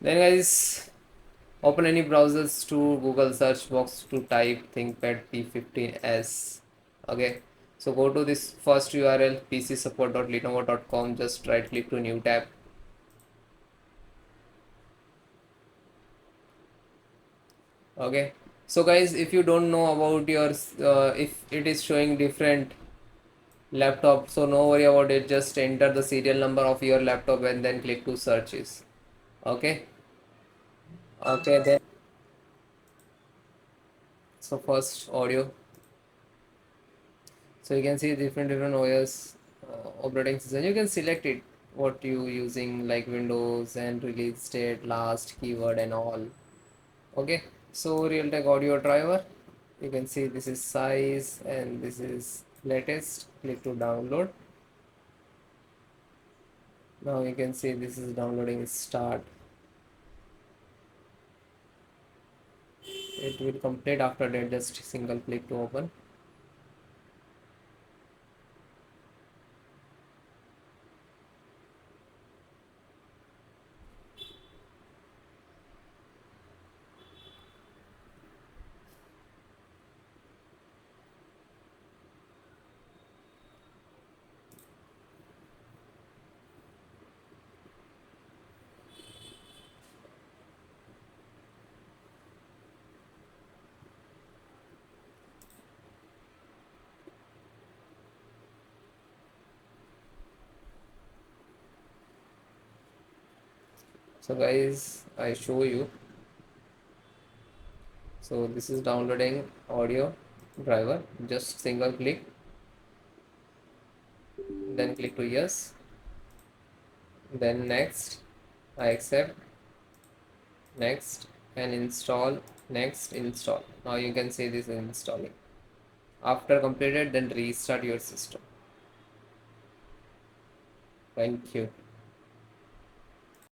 Then guys, open any browsers to Google search box to type ThinkPad P15s. Okay, so go to this first URL pcsupport.lenovo.com. Just right click to new tab. Okay, so guys, if you don't know about your if it is showing different laptop, so no worry about it, just enter the serial number of your laptop and then click to searches. Okay, okay, then so first audio, so you can see different OS operating system. You can select it what you using, like Windows and release date, last keyword and all. Okay, so Realtek audio driver, you can see this is size and this is latest. Click to download. Now you can see this is downloading. Start. It will complete. After that, just single click to open. So guys, I show you. So this is downloading audio driver. Just single click, then click to yes, then next. I accept, next, and install, next, install. Now you can see this is installing. After completed, then restart your system. Thank you.